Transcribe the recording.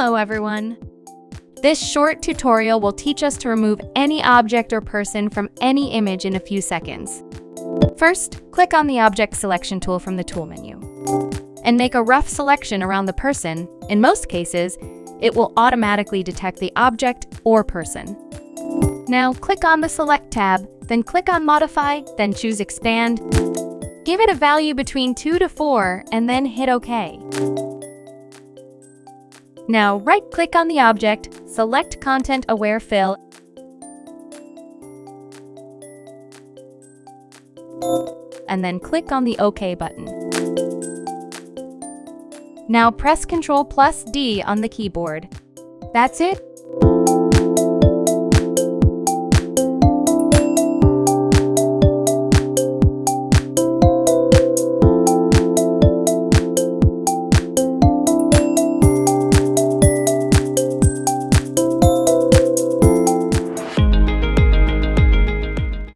Hello everyone! This short tutorial will teach us to remove any object or person from any image in a few seconds. First, click on the Object Selection tool from the Tool menu and make a rough selection around the person. In most cases, it will automatically detect the object or person. Now click on the Select tab, then click on Modify, then choose Expand. Give it a value between 2 to 4 and then hit OK. Now right-click on the object, select Content Aware Fill, and then click on the OK button. Now press Ctrl+D on the keyboard. That's it!